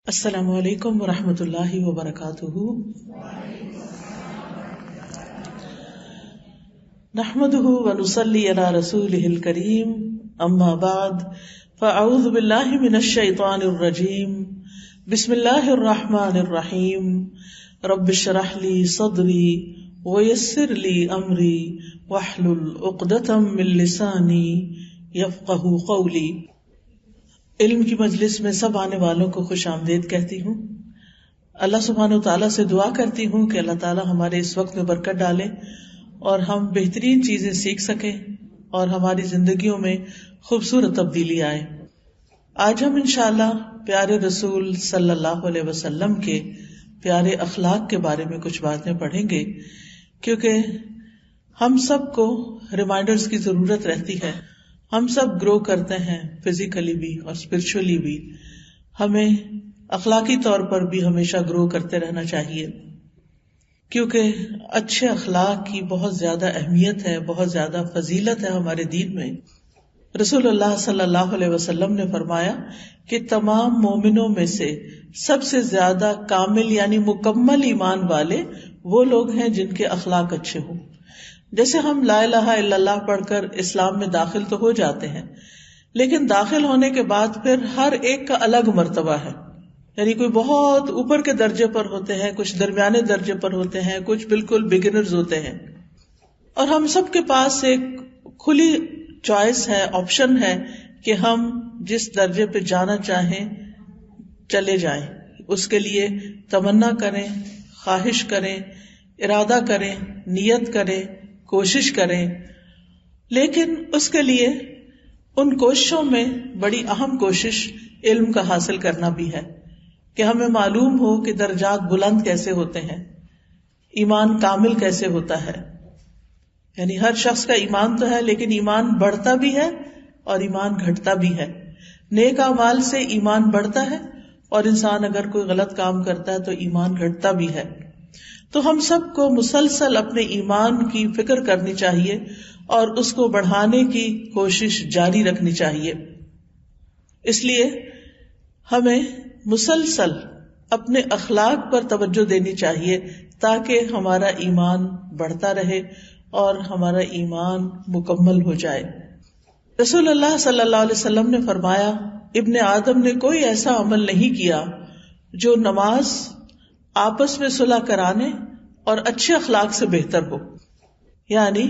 السلام علیکم ورحمۃ اللہ وبرکاتہ۔ نحمده ونصلی علی رسولہ الکریم، اما بعد فاعوذ باللہ من الشیطان الرجیم، بسم اللہ الرحمن الرحیم، رب اشرح لی صدری ویسر لی امری واحلل عقدۃ من لسانی یفقہوا قولی۔ علم کی مجلس میں سب آنے والوں کو خوش آمدید کہتی ہوں۔ اللہ سبحانہ و تعالیٰ سے دعا کرتی ہوں کہ اللہ تعالیٰ ہمارے اس وقت میں برکت ڈالے اور ہم بہترین چیزیں سیکھ سکیں اور ہماری زندگیوں میں خوبصورت تبدیلی آئے۔ آج ہم انشاءاللہ پیارے رسول صلی اللہ علیہ وسلم کے پیارے اخلاق کے بارے میں کچھ باتیں پڑھیں گے، کیونکہ ہم سب کو ریمائنڈرز کی ضرورت رہتی ہے۔ ہم سب گرو کرتے ہیں، فزیکلی بھی اور اسپرچولی بھی۔ ہمیں اخلاقی طور پر بھی ہمیشہ گرو کرتے رہنا چاہیے، کیونکہ اچھے اخلاق کی بہت زیادہ اہمیت ہے، بہت زیادہ فضیلت ہے ہمارے دین میں۔ رسول اللہ صلی اللہ علیہ وسلم نے فرمایا کہ تمام مومنوں میں سے سب سے زیادہ کامل یعنی مکمل ایمان والے وہ لوگ ہیں جن کے اخلاق اچھے ہوں۔ جیسے ہم لا الہ الا اللہ پڑھ کر اسلام میں داخل تو ہو جاتے ہیں، لیکن داخل ہونے کے بعد پھر ہر ایک کا الگ مرتبہ ہے، یعنی کوئی بہت اوپر کے درجے پر ہوتے ہیں، کچھ درمیانے درجے پر ہوتے ہیں، کچھ بالکل بگنرز ہوتے ہیں، اور ہم سب کے پاس ایک کھلی چوائس ہے، آپشن ہے کہ ہم جس درجے پہ جانا چاہیں چلے جائیں۔ اس کے لیے تمنا کریں، خواہش کریں، ارادہ کریں، نیت کریں، کوشش کریں، لیکن اس کے لیے ان کوششوں میں بڑی اہم کوشش علم کا حاصل کرنا بھی ہے، کہ ہمیں معلوم ہو کہ درجات بلند کیسے ہوتے ہیں، ایمان کامل کیسے ہوتا ہے۔ یعنی ہر شخص کا ایمان تو ہے، لیکن ایمان بڑھتا بھی ہے اور ایمان گھٹتا بھی ہے۔ نیک اعمال سے ایمان بڑھتا ہے، اور انسان اگر کوئی غلط کام کرتا ہے تو ایمان گھٹتا بھی ہے۔ تو ہم سب کو مسلسل اپنے ایمان کی فکر کرنی چاہیے اور اس کو بڑھانے کی کوشش جاری رکھنی چاہیے۔ اس لیے ہمیں مسلسل اپنے اخلاق پر توجہ دینی چاہیے تاکہ ہمارا ایمان بڑھتا رہے اور ہمارا ایمان مکمل ہو جائے۔ رسول اللہ صلی اللہ علیہ وسلم نے فرمایا، ابن آدم نے کوئی ایسا عمل نہیں کیا جو نماز، آپس میں صلح کرانے اور اچھے اخلاق سے بہتر ہو۔ یعنی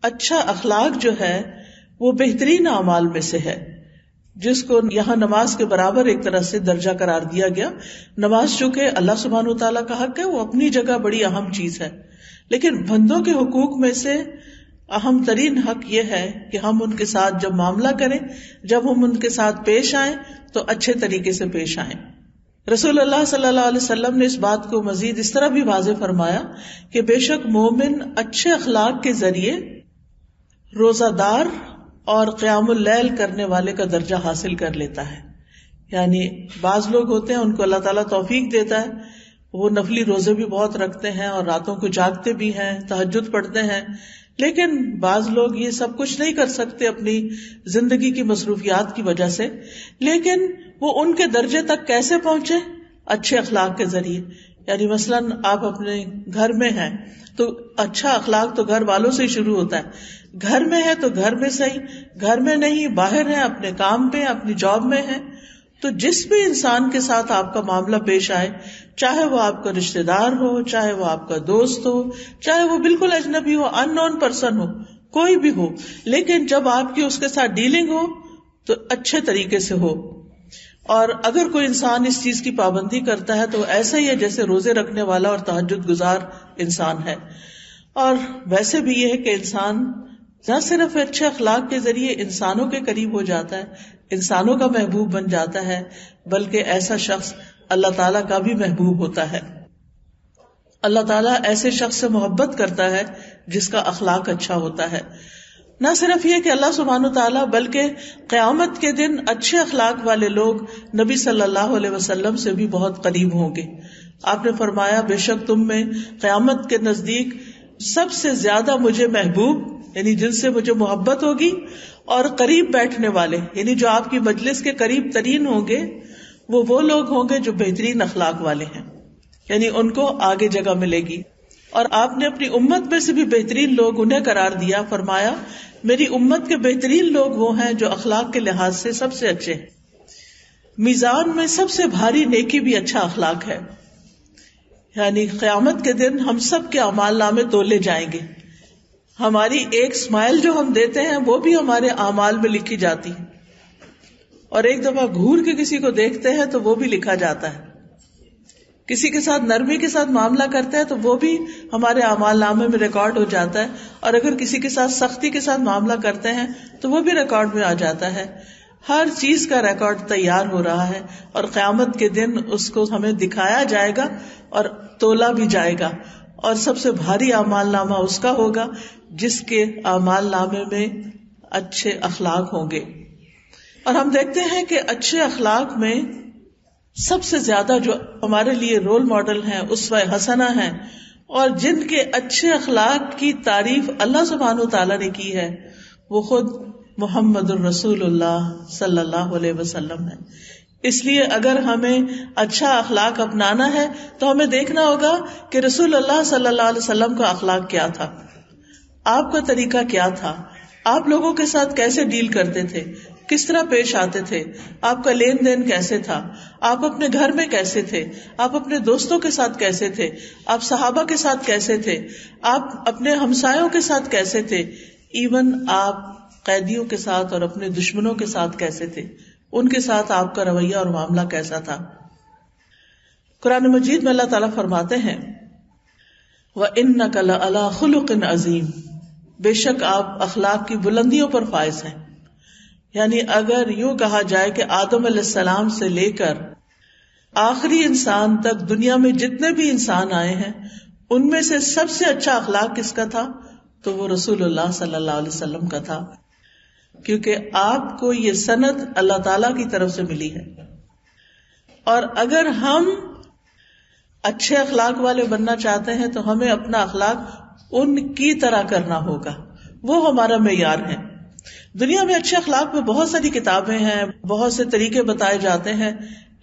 اچھا اخلاق جو ہے وہ بہترین اعمال میں سے ہے، جس کو یہاں نماز کے برابر ایک طرح سے درجہ قرار دیا گیا۔ نماز چونکہ اللہ سبحانہ و تعالیٰ کا حق ہے، وہ اپنی جگہ بڑی اہم چیز ہے، لیکن بندوں کے حقوق میں سے اہم ترین حق یہ ہے کہ ہم ان کے ساتھ جب معاملہ کریں، جب ہم ان کے ساتھ پیش آئیں تو اچھے طریقے سے پیش آئیں۔ رسول اللہ صلی اللہ علیہ وسلم نے اس بات کو مزید اس طرح بھی واضح فرمایا کہ بے شک مومن اچھے اخلاق کے ذریعے روزہ دار اور قیام اللیل کرنے والے کا درجہ حاصل کر لیتا ہے۔ یعنی بعض لوگ ہوتے ہیں ان کو اللہ تعالیٰ توفیق دیتا ہے، وہ نفلی روزے بھی بہت رکھتے ہیں اور راتوں کو جاگتے بھی ہیں، تہجد پڑھتے ہیں، لیکن بعض لوگ یہ سب کچھ نہیں کر سکتے اپنی زندگی کی مصروفیات کی وجہ سے۔ لیکن وہ ان کے درجے تک کیسے پہنچے؟ اچھے اخلاق کے ذریعے۔ یعنی مثلاً آپ اپنے گھر میں ہیں تو اچھا اخلاق تو گھر والوں سے ہی شروع ہوتا ہے۔ گھر میں ہے تو گھر میں صحیح، گھر میں نہیں، باہر ہے، اپنے کام پہ، اپنی جاب میں ہے، تو جس بھی انسان کے ساتھ آپ کا معاملہ پیش آئے، چاہے وہ آپ کا رشتہ دار ہو، چاہے وہ آپ کا دوست ہو، چاہے وہ بالکل اجنبی ہو، ان نون پرسن ہو، کوئی بھی ہو، لیکن جب آپ کی اس کے ساتھ ڈیلنگ ہو تو اچھے طریقے سے ہو۔ اور اگر کوئی انسان اس چیز کی پابندی کرتا ہے تو ایسا ہی ہے جیسے روزے رکھنے والا اور تہجد گزار انسان ہے۔ اور ویسے بھی یہ ہے کہ انسان نہ صرف اچھے اخلاق کے ذریعے انسانوں کے قریب ہو جاتا ہے، انسانوں کا محبوب بن جاتا ہے، بلکہ ایسا شخص اللہ تعالیٰ کا بھی محبوب ہوتا ہے۔ اللہ تعالیٰ ایسے شخص سے محبت کرتا ہے جس کا اخلاق اچھا ہوتا ہے۔ نہ صرف یہ کہ اللہ سبحانہ تعالیٰ بلکہ قیامت کے دن اچھے اخلاق والے لوگ نبی صلی اللہ علیہ وسلم سے بھی بہت قریب ہوں گے۔ آپ نے فرمایا، بے شک تم میں قیامت کے نزدیک سب سے زیادہ مجھے محبوب، یعنی جن سے مجھے محبت ہوگی، اور قریب بیٹھنے والے، یعنی جو آپ کی مجلس کے قریب ترین ہوں گے، وہ لوگ ہوں گے جو بہترین اخلاق والے ہیں، یعنی ان کو آگے جگہ ملے گی. اور آپ نے اپنی امت میں سے بھی بہترین لوگ انہیں قرار دیا، فرمایا میری امت کے بہترین لوگ وہ ہیں جو اخلاق کے لحاظ سے سب سے اچھے ہیں. میزان میں سب سے بھاری نیکی بھی اچھا اخلاق ہے. یعنی قیامت کے دن ہم سب کے اعمال نامے تولے جائیں گے. ہماری ایک اسمائل جو ہم دیتے ہیں وہ بھی ہمارے اعمال میں لکھی جاتی ہے، اور ایک دفعہ گھور کے کسی کو دیکھتے ہیں تو وہ بھی لکھا جاتا ہے. کسی کے ساتھ نرمی کے ساتھ معاملہ کرتے ہیں تو وہ بھی ہمارے اعمال نامے میں ریکارڈ ہو جاتا ہے، اور اگر کسی کے ساتھ سختی کے ساتھ معاملہ کرتے ہیں تو وہ بھی ریکارڈ میں آ جاتا ہے. ہر چیز کا ریکارڈ تیار ہو رہا ہے، اور قیامت کے دن اس کو ہمیں دکھایا جائے گا اور تولا بھی جائے گا. اور سب سے بھاری اعمال نامہ اس کا ہوگا جس کے اعمال نامے میں اچھے اخلاق ہوں گے. اور ہم دیکھتے ہیں کہ اچھے اخلاق میں سب سے زیادہ جو ہمارے لیے رول ماڈل ہیں، اسوہ حسنہ ہیں، اور جن کے اچھے اخلاق کی تعریف اللہ سبحانہ وتعالیٰ نے کی ہے، وہ خود محمد الرسول اللہ صلی اللہ علیہ وسلم ہے. اس لیے اگر ہمیں اچھا اخلاق اپنانا ہے تو ہمیں دیکھنا ہوگا کہ رسول اللہ صلی اللہ علیہ وسلم کا اخلاق کیا تھا، آپ کا طریقہ کیا تھا، آپ لوگوں کے ساتھ کیسے ڈیل کرتے تھے، کس طرح پیش آتے تھے، آپ کا لین دین کیسے تھا، آپ اپنے گھر میں کیسے تھے، آپ اپنے دوستوں کے ساتھ کیسے تھے، آپ صحابہ کے ساتھ کیسے تھے، آپ اپنے ہمسایوں کے ساتھ کیسے تھے، ایون آپ قیدیوں کے ساتھ اور اپنے دشمنوں کے ساتھ کیسے تھے، ان کے ساتھ آپ کا رویہ اور معاملہ کیسا تھا. قرآن مجید میں اللہ تعالیٰ فرماتے ہیں وَإِنَّكَ لَعَلَىٰ خُلُقٍ عَظِيمٍ، بے شک آپ اخلاق کی بلندیوں پر فائز ہیں. یعنی اگر یوں کہا جائے کہ آدم علیہ السلام سے لے کر آخری انسان تک دنیا میں جتنے بھی انسان آئے ہیں ان میں سے سب سے اچھا اخلاق کس کا تھا، تو وہ رسول اللہ صلی اللہ علیہ وسلم کا تھا، کیونکہ آپ کو یہ سند اللہ تعالی کی طرف سے ملی ہے. اور اگر ہم اچھے اخلاق والے بننا چاہتے ہیں تو ہمیں اپنا اخلاق ان کی طرح کرنا ہوگا، وہ ہمارا معیار ہے. دنیا میں اچھے اخلاق میں بہت ساری کتابیں ہیں، بہت سے طریقے بتائے جاتے ہیں،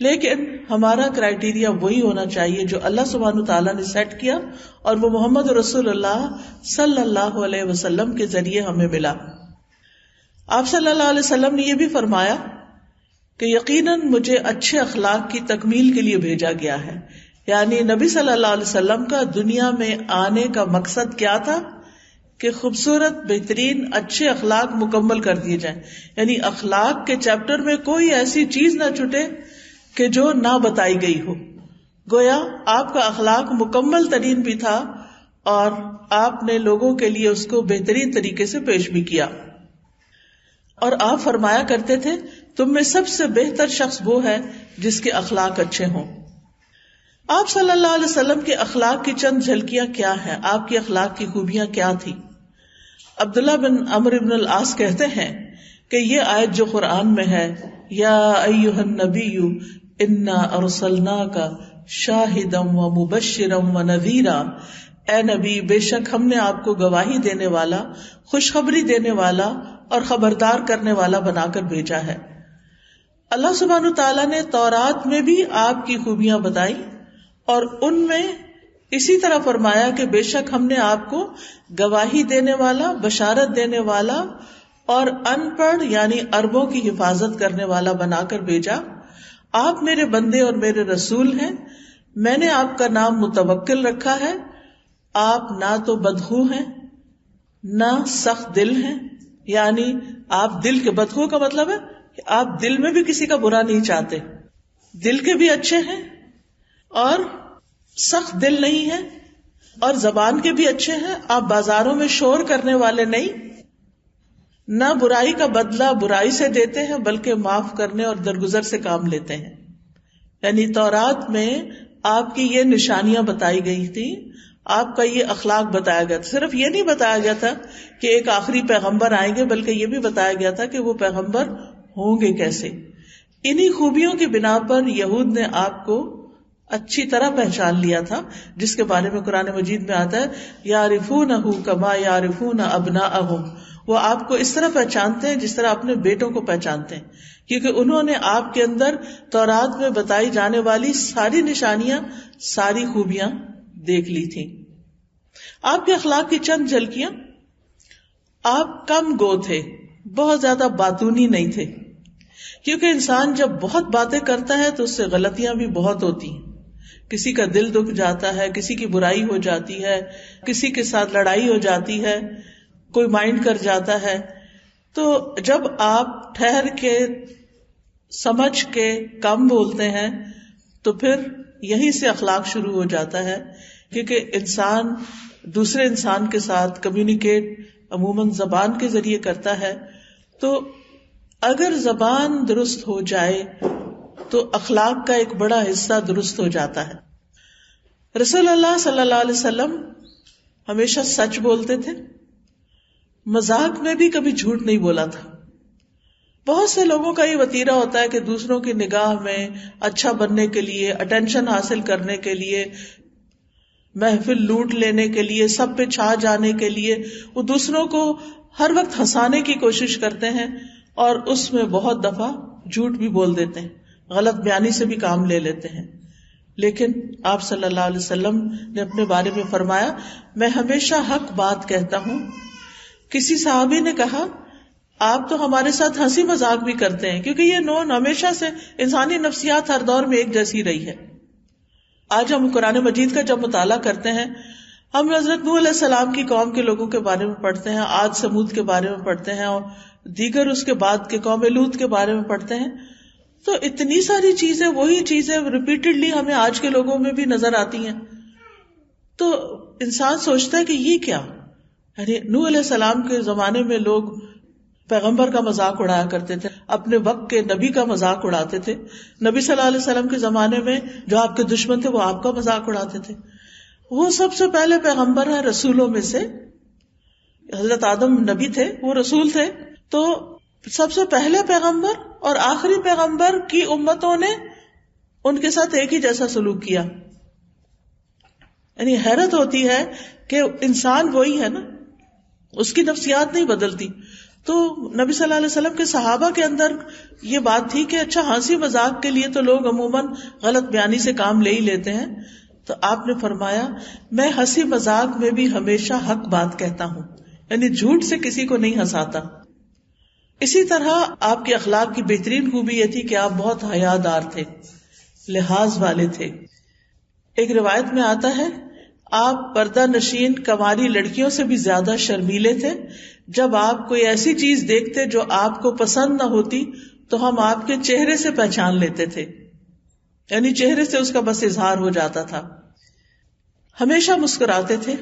لیکن ہمارا کرائیٹیریا وہی ہونا چاہیے جو اللہ سبحانہ تعالیٰ نے سیٹ کیا، اور وہ محمد رسول اللہ صلی اللہ علیہ وسلم کے ذریعے ہمیں ملا. آپ صلی اللہ علیہ وسلم نے یہ بھی فرمایا کہ یقیناً مجھے اچھے اخلاق کی تکمیل کے لیے بھیجا گیا ہے. یعنی نبی صلی اللہ علیہ وسلم کا دنیا میں آنے کا مقصد کیا تھا کہ خوبصورت، بہترین، اچھے اخلاق مکمل کر دیے جائیں. یعنی اخلاق کے چیپٹر میں کوئی ایسی چیز نہ چھٹے کہ جو نہ بتائی گئی ہو. گویا آپ کا اخلاق مکمل ترین بھی تھا اور آپ نے لوگوں کے لیے اس کو بہترین طریقے سے پیش بھی کیا. اور آپ فرمایا کرتے تھے تم میں سب سے بہتر شخص وہ ہے جس کے اخلاق اچھے ہوں. آپ صلی اللہ علیہ وسلم کے اخلاق کی چند جھلکیاں کیا ہیں، آپ کی اخلاق کی خوبیاں کیا تھی. عبداللہ بن عمرو بن العاص کہتے ہیں کہ یہ آیت جو قرآن میں ہے، یا ایھا النبی انا ارسلناک شاہدا ومبشرا ونذیرا، اے نبی بے شک ہم نے آپ کو گواہی دینے والا، خوشخبری دینے والا اور خبردار کرنے والا بنا کر بھیجا ہے. اللہ سبحانہ تعالیٰ نے تورات میں بھی آپ کی خوبیاں بتائی اور ان میں اسی طرح فرمایا کہ بے شک ہم نے آپ کو گواہی دینے والا، بشارت دینے والا اور ان پڑھ یعنی عربوں کی حفاظت کرنے والا بنا کر بھیجا. آپ میرے بندے اور میرے رسول ہیں. میں نے آپ کا نام متوکل رکھا ہے. آپ نہ تو بدخو ہیں نہ سخت دل ہیں، یعنی آپ دل کے بدخو کا مطلب ہے کہ آپ دل میں بھی کسی کا برا نہیں چاہتے، دل کے بھی اچھے ہیں اور سخت دل نہیں ہیں، اور زبان کے بھی اچھے ہیں. آپ بازاروں میں شور کرنے والے نہیں، نہ برائی کا بدلہ برائی سے دیتے ہیں بلکہ معاف کرنے اور درگزر سے کام لیتے ہیں. یعنی تورات میں آپ کی یہ نشانیاں بتائی گئی تھی، آپ کا یہ اخلاق بتایا گیا تھا. صرف یہ نہیں بتایا گیا تھا کہ ایک آخری پیغمبر آئیں گے، بلکہ یہ بھی بتایا گیا تھا کہ وہ پیغمبر ہوں گے کیسے. انہی خوبیوں کی بنا پر یہود نے آپ کو اچھی طرح پہچان لیا تھا، جس کے بارے میں قرآن مجید میں آتا ہے یعرفونہ کما یعرفون ابناءہم، وہ آپ کو اس طرح پہچانتے ہیں جس طرح اپنے بیٹوں کو پہچانتے ہیں، کیونکہ انہوں نے آپ کے اندر تورات میں بتائی جانے والی ساری نشانیاں، ساری خوبیاں دیکھ لی تھیں۔ آپ کے اخلاق کی چند جھلکیاں، آپ کم گو تھے، بہت زیادہ باتونی نہیں تھے، کیونکہ انسان جب بہت باتیں کرتا ہے تو اس سے غلطیاں بھی بہت ہوتی ہیں، کسی کا دل دکھ جاتا ہے، کسی کی برائی ہو جاتی ہے، کسی کے ساتھ لڑائی ہو جاتی ہے، کوئی مائنڈ کر جاتا ہے۔ تو جب آپ ٹھہر کے سمجھ کے کم بولتے ہیں تو پھر یہیں سے اخلاق شروع ہو جاتا ہے، کیونکہ انسان دوسرے انسان کے ساتھ کمیونیکیٹ عموماً زبان کے ذریعے کرتا ہے، تو اگر زبان درست ہو جائے تو اخلاق کا ایک بڑا حصہ درست ہو جاتا ہے۔ رسول اللہ صلی اللہ علیہ وسلم ہمیشہ سچ بولتے تھے، مذاق میں بھی کبھی جھوٹ نہیں بولا تھا۔ بہت سے لوگوں کا یہ وتیرہ ہوتا ہے کہ دوسروں کی نگاہ میں اچھا بننے کے لیے، اٹینشن حاصل کرنے کے لیے، محفل لوٹ لینے کے لیے، سب پہ چھا جانے کے لیے وہ دوسروں کو ہر وقت ہنسانے کی کوشش کرتے ہیں، اور اس میں بہت دفعہ جھوٹ بھی بول دیتے ہیں، غلط بیانی سے بھی کام لے لیتے ہیں۔ لیکن آپ صلی اللہ علیہ وسلم نے اپنے بارے میں فرمایا، میں ہمیشہ حق بات کہتا ہوں۔ کسی صحابی نے کہا، آپ تو ہمارے ساتھ ہنسی مذاق بھی کرتے ہیں، کیونکہ یہ نون ہمیشہ سے انسانی نفسیات ہر دور میں ایک جیسی رہی ہے۔ آج ہم قرآن مجید کا جب مطالعہ کرتے ہیں، ہم حضرت نوح علیہ السلام کی قوم کے لوگوں کے بارے میں پڑھتے ہیں، عاد سمود کے بارے میں پڑھتے ہیں، اور دیگر اس کے بعد کے قوم لوط کے بارے میں پڑھتے ہیں، تو اتنی ساری چیزیں، وہی چیزیں ریپیٹڈلی ہمیں آج کے لوگوں میں بھی نظر آتی ہیں۔ تو انسان سوچتا ہے کہ یہ کیا، یعنی نوح علیہ السلام کے زمانے میں لوگ پیغمبر کا مذاق اڑایا کرتے تھے، اپنے وقت کے نبی کا مذاق اڑاتے تھے، نبی صلی اللہ علیہ وسلم کے زمانے میں جو آپ کے دشمن تھے وہ آپ کا مذاق اڑاتے تھے۔ وہ سب سے پہلے پیغمبر ہیں رسولوں میں سے، حضرت آدم نبی تھے، وہ رسول تھے، تو سب سے پہلے پیغمبر اور آخری پیغمبر کی امتوں نے ان کے ساتھ ایک ہی جیسا سلوک کیا۔ یعنی حیرت ہوتی ہے کہ انسان وہی ہے نا، اس کی نفسیات نہیں بدلتی۔ تو نبی صلی اللہ علیہ وسلم کے صحابہ کے اندر یہ بات تھی کہ اچھا ہنسی مذاق کے لیے تو لوگ عموماً غلط بیانی سے کام لے ہی لیتے ہیں، تو آپ نے فرمایا میں ہنسی مذاق میں بھی ہمیشہ حق بات کہتا ہوں، یعنی جھوٹ سے کسی کو نہیں ہنساتا۔ اسی طرح آپ کے اخلاق کی بہترین خوبی یہ تھی کہ آپ بہت حیادار تھے، لحاظ والے تھے۔ ایک روایت میں آتا ہے آپ پردہ نشین کنواری لڑکیوں سے بھی زیادہ شرمیلے تھے۔ جب آپ کوئی ایسی چیز دیکھتے جو آپ کو پسند نہ ہوتی تو ہم آپ کے چہرے سے پہچان لیتے تھے، یعنی چہرے سے اس کا بس اظہار ہو جاتا تھا۔ ہمیشہ مسکراتے تھے۔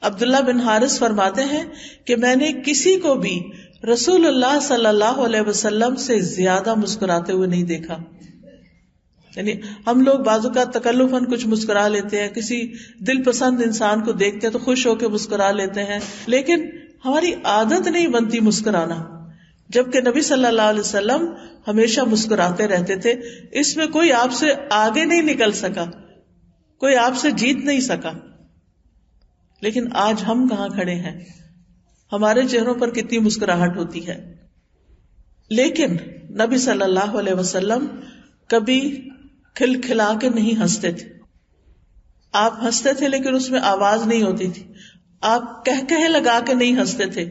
عبداللہ بن حارث فرماتے ہیں کہ میں نے کسی کو بھی رسول اللہ صلی اللہ علیہ وسلم سے زیادہ مسکراتے ہوئے نہیں دیکھا۔ یعنی ہم لوگ بعض اوقات تکلفاً کچھ مسکرا لیتے ہیں، کسی دل پسند انسان کو دیکھتے ہیں تو خوش ہو کے مسکرا لیتے ہیں، لیکن ہماری عادت نہیں بنتی مسکرانا، جبکہ نبی صلی اللہ علیہ وسلم ہمیشہ مسکراتے رہتے تھے۔ اس میں کوئی آپ سے آگے نہیں نکل سکا، کوئی آپ سے جیت نہیں سکا۔ لیکن آج ہم کہاں کھڑے ہیں، ہمارے چہروں پر کتنی مسکراہٹ ہوتی ہے، لیکن نبی صلی اللہ علیہ وسلم کبھی کھل کھلا کے نہیں ہنستے تھے۔ آپ ہنستے تھے لیکن اس میں آواز نہیں ہوتی تھی، آپ کہہ لگا کے نہیں ہنستے تھے،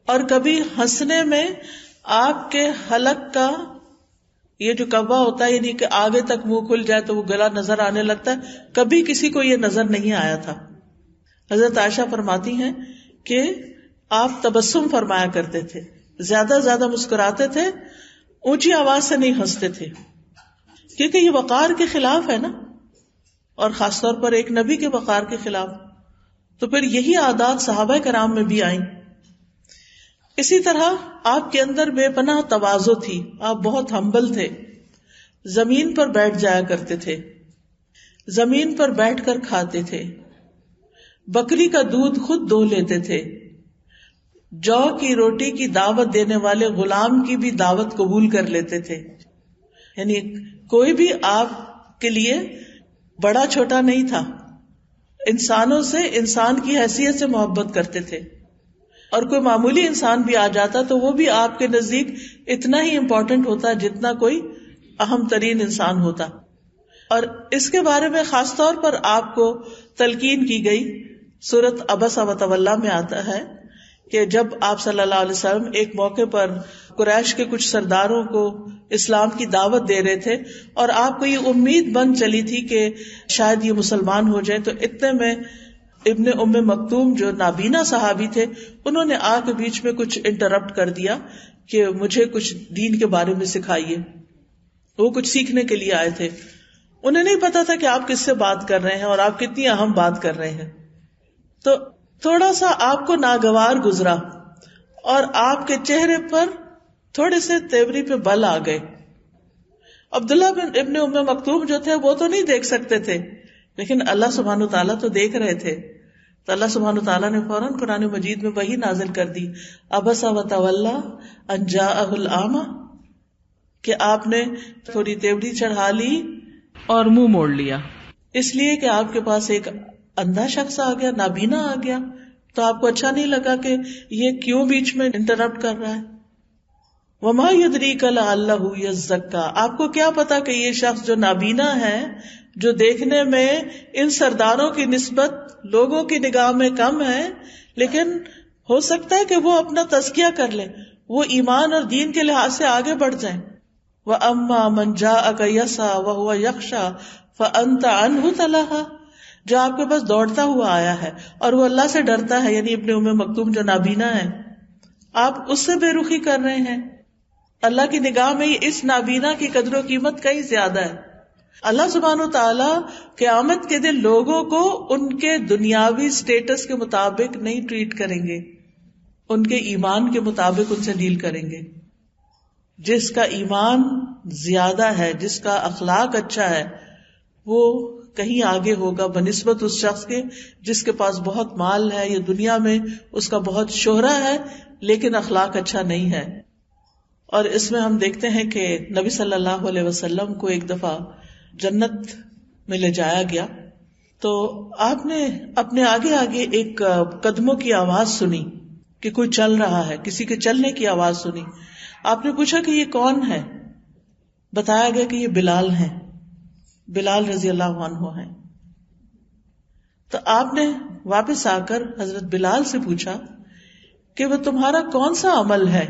اور کبھی ہنسنے میں آپ کے حلق کا یہ جو کوا ہوتا ہے، یعنی کہ آگے تک منہ کھل جائے تو وہ گلا نظر آنے لگتا ہے، کبھی کسی کو یہ نظر نہیں آیا تھا۔ حضرت عائشہ فرماتی ہیں کہ آپ تبسم فرمایا کرتے تھے، زیادہ مسکراتے تھے، اونچی آواز سے نہیں ہنستے تھے، کیونکہ یہ وقار کے خلاف ہے نا، اور خاص طور پر ایک نبی کے وقار کے خلاف۔ تو پھر یہی عادات صحابہ کرام میں بھی آئیں۔ اسی طرح آپ کے اندر بے پناہ تواضع تھی، آپ بہت ہمبل تھے، زمین پر بیٹھ جایا کرتے تھے، زمین پر بیٹھ کر کھاتے تھے، بکری کا دودھ خود دو لیتے تھے، جو کی روٹی کی دعوت دینے والے غلام کی بھی دعوت قبول کر لیتے تھے۔ یعنی کوئی بھی آپ کے لیے بڑا چھوٹا نہیں تھا، انسانوں سے انسان کی حیثیت سے محبت کرتے تھے، اور کوئی معمولی انسان بھی آ جاتا تو وہ بھی آپ کے نزدیک اتنا ہی امپورٹنٹ ہوتا جتنا کوئی اہم ترین انسان ہوتا. اور اس کے بارے میں خاص طور پر آپ کو تلقین کی گئی سورۃ عبسہ وتولیٰ میں آتا ہے کہ جب آپ صلی اللہ علیہ وسلم ایک موقع پر قریش کے کچھ سرداروں کو اسلام کی دعوت دے رہے تھے اور آپ کو یہ امید بن چلی تھی کہ شاید یہ مسلمان ہو جائے، تو اتنے میں ابن ام مکتوم جو نابینا صحابی تھے انہوں نے آ کے بیچ میں کچھ انٹرپٹ کر دیا کہ مجھے کچھ دین کے بارے میں سکھائیے. وہ کچھ سیکھنے کے لیے آئے تھے، انہیں نہیں پتا تھا کہ آپ کس سے بات کر رہے ہیں اور آپ کتنی اہم بات کر رہے ہیں. تو تھوڑا سا آپ کو ناگوار گزرا اور آپ کے چہرے پر تھوڑے سے تیوری پہ بل آ گئے. عبداللہ بن ابن ام مکتوم جو تھے وہ تو نہیں دیکھ سکتے تھے، لیکن اللہ سبحانہ تعالیٰ تو دیکھ رہے تھے. تو اللہ سبحانہ تعالیٰ نے فوراً قرآن مجید میں وحی نازل کر دی، عبس وتولیٰ ان جاءہ الاعمی، کہ آپ نے تھوڑی تیوری چڑھا لی اور منہ موڑ لیا، اس لیے کہ آپ کے پاس ایک اندھا شخص آ گیا، نابینا آ گیا. تو آپ کو اچھا نہیں لگا کہ یہ کیوں بیچ میں انٹرپٹ کر رہا ہے. وما یدریک لعلہ یزکا، آپ کو کیا پتا کہ یہ شخص جو نابینا ہے، جو دیکھنے میں ان سرداروں کی نسبت لوگوں کی نگاہ میں کم ہے، لیکن ہو سکتا ہے کہ وہ اپنا تزکیہ کر لے، وہ ایمان اور دین کے لحاظ سے آگے بڑھ جائیں. وَأَمَّا مَنْ جَاءَكَ يَسْعَىٰ وَهُوَ يَخْشَىٰ فَأَنْتَ عَنْهُ تَلَهَّىٰ، جو آپ کے پاس دوڑتا ہوا آیا ہے اور وہ اللہ سے ڈرتا ہے، یعنی ابن ام مکتوم جو نابینا ہے، آپ اس سے بے رخی کر رہے ہیں. اللہ کی نگاہ میں اس نابینا کی قدر و قیمت کہیں زیادہ ہے. اللہ سبحانہ وتعالی قیامت کے دن لوگوں کو ان کے دنیاوی سٹیٹس کے مطابق نہیں ٹریٹ کریں گے، ان کے ایمان کے مطابق ان سے ڈیل کریں گے. جس کا ایمان زیادہ ہے، جس کا اخلاق اچھا ہے، وہ کہیں آگے ہوگا بنسبت اس شخص کے جس کے پاس بہت مال ہے یا دنیا میں اس کا بہت شہرہ ہے لیکن اخلاق اچھا نہیں ہے. اور اس میں ہم دیکھتے ہیں کہ نبی صلی اللہ علیہ وسلم کو ایک دفعہ جنت میں لے جایا گیا تو آپ نے اپنے آگے آگے ایک قدموں کی آواز سنی کہ کوئی چل رہا ہے، کسی کے چلنے کی آواز سنی. آپ نے پوچھا کہ یہ کون ہے؟ بتایا گیا کہ یہ بلال ہیں، بلال رضی اللہ عنہ ہیں. تو آپ نے واپس آ کر حضرت بلال سے پوچھا کہ وہ تمہارا کون سا عمل ہے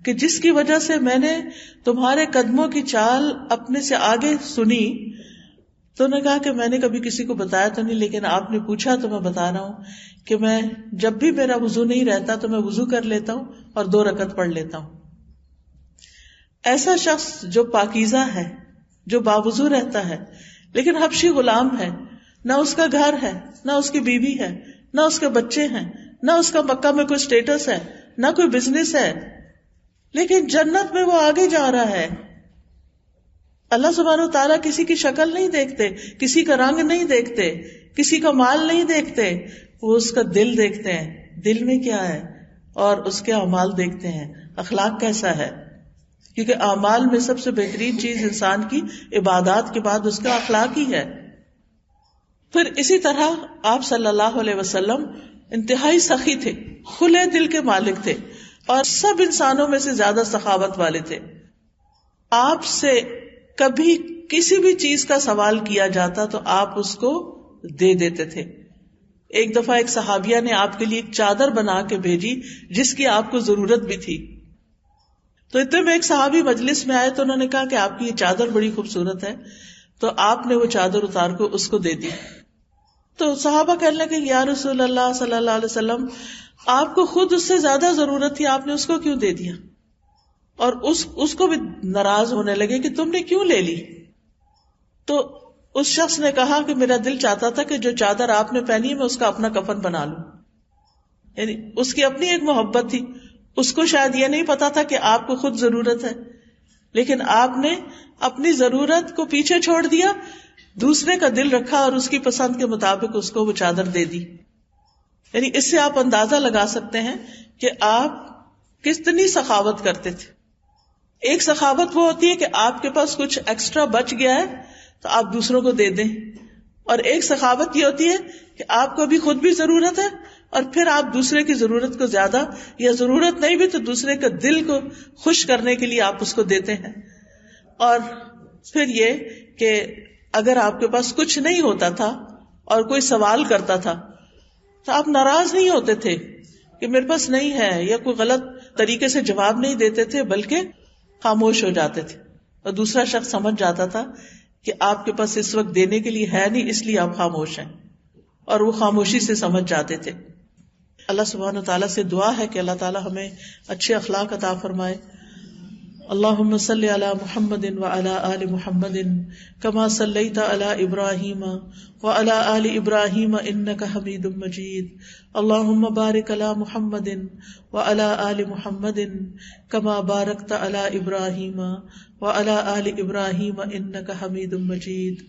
کہ جس کی وجہ سے میں نے تمہارے قدموں کی چال اپنے سے آگے سنی. تو انہوں نے کہا کہ میں نے کبھی کسی کو بتایا تو نہیں، لیکن آپ نے پوچھا تو میں بتا رہا ہوں کہ میں جب بھی میرا وضو نہیں رہتا تو میں وضو کر لیتا ہوں اور 2 رکعت پڑھ لیتا ہوں. ایسا شخص جو پاکیزہ ہے، جو باوضو رہتا ہے، لیکن حبشی غلام ہے، نہ اس کا گھر ہے، نہ اس کی بیوی ہے، نہ اس کے بچے ہیں، نہ اس کا مکہ میں کوئی سٹیٹس ہے، نہ کوئی بزنس ہے، لیکن جنت میں وہ آگے جا رہا ہے. اللہ سبحانہ و تعالیٰ کسی کی شکل نہیں دیکھتے، کسی کا رنگ نہیں دیکھتے، کسی کا مال نہیں دیکھتے، وہ اس کا دل دیکھتے ہیں، دل میں کیا ہے، اور اس کے اعمال دیکھتے ہیں، اخلاق کیسا ہے. کیونکہ اعمال میں سب سے بہترین چیز انسان کی عبادات کے بعد اس کا اخلاق ہی ہے. پھر اسی طرح آپ صلی اللہ علیہ وسلم انتہائی سخی تھے، کھلے دل کے مالک تھے اور سب انسانوں میں سے زیادہ سخاوت والے تھے. آپ سے کبھی کسی بھی چیز کا سوال کیا جاتا تو آپ اس کو دے دیتے تھے. ایک دفعہ ایک صحابیہ نے آپ کے لیے ایک چادر بنا کے بھیجی جس کی آپ کو ضرورت بھی تھی. تو اتنے میں ایک صحابی مجلس میں آئے تو انہوں نے کہا کہ آپ کی یہ چادر بڑی خوبصورت ہے. تو آپ نے وہ چادر اتار کو اس کو دے دی. تو صحابہ کہنے لگے یا رسول اللہ صلی اللہ علیہ وسلم، آپ کو خود اس سے زیادہ ضرورت تھی، آپ نے اس کو کیوں دے دیا؟ اور اس کو بھی ناراض ہونے لگے کہ تم نے کیوں لے لی. تو اس شخص نے کہا کہ میرا دل چاہتا تھا کہ جو چادر آپ نے پہنی ہے میں اس کا اپنا کفن بنا لوں. یعنی اس کی اپنی ایک محبت تھی، اس کو شاید یہ نہیں پتا تھا کہ آپ کو خود ضرورت ہے، لیکن آپ نے اپنی ضرورت کو پیچھے چھوڑ دیا، دوسرے کا دل رکھا اور اس کی پسند کے مطابق اس کو وہ چادر دے دی. یعنی اس سے آپ اندازہ لگا سکتے ہیں کہ آپ کتنی سخاوت کرتے تھے. ایک سخاوت وہ ہوتی ہے کہ آپ کے پاس کچھ ایکسٹرا بچ گیا ہے تو آپ دوسروں کو دے دیں، اور ایک سخاوت یہ ہوتی ہے کہ آپ کو بھی خود بھی ضرورت ہے اور پھر آپ دوسرے کی ضرورت کو زیادہ, یا ضرورت نہیں بھی تو دوسرے کے دل کو خوش کرنے کے لیے آپ اس کو دیتے ہیں. اور پھر یہ کہ اگر آپ کے پاس کچھ نہیں ہوتا تھا اور کوئی سوال کرتا تھا تو آپ ناراض نہیں ہوتے تھے کہ میرے پاس نہیں ہے, یا کوئی غلط طریقے سے جواب نہیں دیتے تھے, بلکہ خاموش ہو جاتے تھے اور دوسرا شخص سمجھ جاتا تھا کہ آپ کے پاس اس وقت دینے کے لیے ہے نہیں, اس لیے آپ خاموش ہیں, اور وہ خاموشی سے سمجھ جاتے تھے. اللہ سبحانہ تعالیٰ سے دعا ہے کہ اللہ تعالیٰ ہمیں اچھے اخلاق عطا فرمائے. اللہم صلی علی محمد وعلی آل محمد کما صلیت علی ابراہیم وعلی آل ابراہیم انک حمید مجید. اللہم بارک علی محمد وعلی آل محمد کما بارکت علی ابراہیم وعلی آل ابراہیم انک حمید مجید.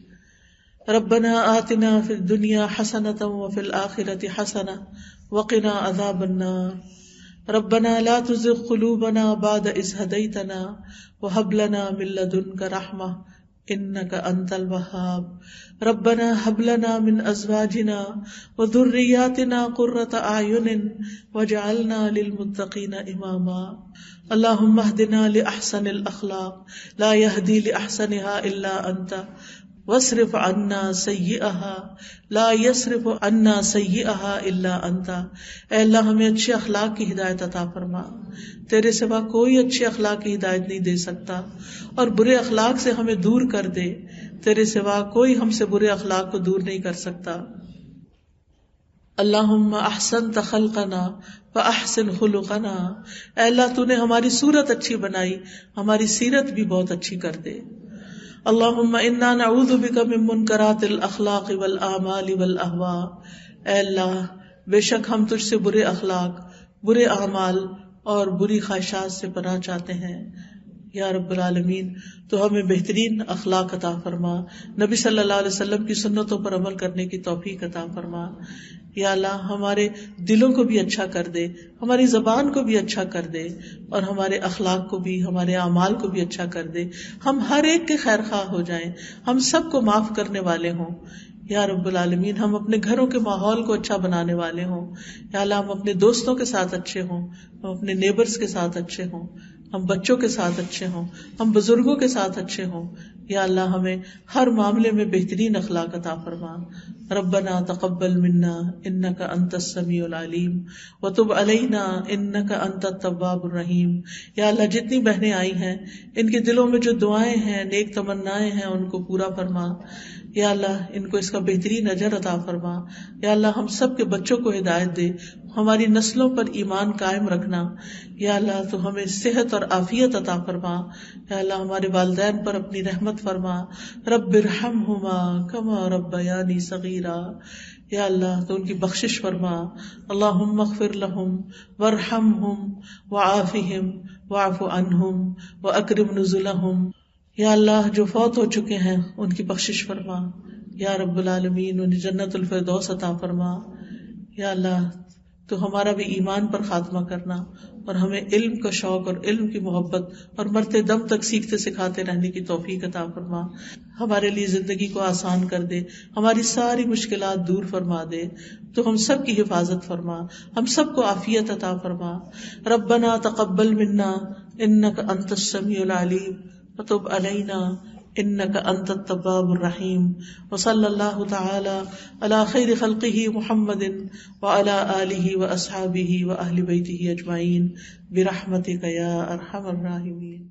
ربنا آتنا فی الدنیا حسنۃ وفی الآخرۃ حسنۃ وقنا عذاب النار. ربنا لا تزغ قلوبنا بعد إذ هديتنا وهب لنا من لدنك رحمة إنك أنت الوهاب. ربنا هب لنا من أزواجنا وذرياتنا قرة أعين واجعلنا للمتقين إماما. اللهم اهدنا لأحسن الأخلاق لا يهدي لأحسنها إلا أنت واصرف عنا سیئها لا يصرف عنا سیئها الا انت. اے اللہ ہمیں اچھے اخلاق کی ہدایت عطا فرما, تیرے سوا کوئی اچھے اخلاق کی ہدایت نہیں دے سکتا, اور برے اخلاق سے ہمیں دور کر دے, تیرے سوا کوئی ہم سے برے اخلاق کو دور نہیں کر سکتا. اللہم احسنت خلقنا فاحسن خلقنا. اے اللہ تو نے ہماری صورت اچھی بنائی, ہماری سیرت بھی بہت اچھی کر دے. اللہم انا نعوذ بک من منکرات الاخلاق والاعمال والاہواء. اے اللہ بے شک ہم تجھ سے برے اخلاق, برے اعمال اور بری خواہشات سے پناہ چاہتے ہیں. یا رب العالمین تو ہمیں بہترین اخلاق عطا فرما, نبی صلی اللہ علیہ وسلم کی سنتوں پر عمل کرنے کی توفیق عطا فرما. یا اللہ ہمارے دلوں کو بھی اچھا کر دے, ہماری زبان کو بھی اچھا کر دے, اور ہمارے اخلاق کو بھی, ہمارے اعمال کو بھی اچھا کر دے. ہم ہر ایک کے خیر خواہ ہو جائیں, ہم سب کو معاف کرنے والے ہوں. یا رب العالمین ہم اپنے گھروں کے ماحول کو اچھا بنانے والے ہوں. یا اللہ ہم اپنے دوستوں کے ساتھ اچھے ہوں, ہم اپنے نیبرز کے ساتھ اچھے ہوں, ہم بچوں کے ساتھ اچھے ہوں, ہم بزرگوں کے ساتھ اچھے ہوں. یا اللہ ہمیں ہر معاملے میں بہترین اخلاق عطا فرما. ربنا تقبل منا انک انت السمیع العلیم وتب علینا انک انت التواب الرحیم. یا اللہ جتنی بہنیں آئی ہیں ان کے دلوں میں جو دعائیں ہیں, نیک تمنائیں ہیں, ان کو پورا فرما. یا اللہ ان کو اس کا بہترین اجر عطا فرما. یا اللہ ہم سب کے بچوں کو ہدایت دے, ہماری نسلوں پر ایمان قائم رکھنا. یا اللہ تو ہمیں صحت اور عافیت عطا فرما. یا اللہ ہمارے والدین پر اپنی رحمت فرما. رب ارحمہما کما ربیانی صغیرا. یا اللہ تو ان کی بخشش فرما. اللہم اغفر لہم وارحمہم وعافہم واعف عنہم واکرم نزلہم. یا اللہ جو فوت ہو چکے ہیں ان کی بخشش فرما. یا رب العالمین انہیں جنت الفردوس عطا فرما. یا اللہ تو ہمارا بھی ایمان پر خاتمہ کرنا, اور ہمیں علم کا شوق اور علم کی محبت اور مرتے دم تک سیکھتے سکھاتے رہنے کی توفیق عطا فرما. ہمارے لیے زندگی کو آسان کر دے, ہماری ساری مشکلات دور فرما دے. تو ہم سب کی حفاظت فرما, ہم سب کو عافیت عطا فرما. ربنا تقبل منا انک انت السمیع العلیم وتب علینا انک انت التواب الرحیم. وصلی اللہ تعالی علی خیر خلقہ محمد وعلی آلہ واصحابہ واہل بیتہ اجمعین برحمتک یا ارحم الراحمین.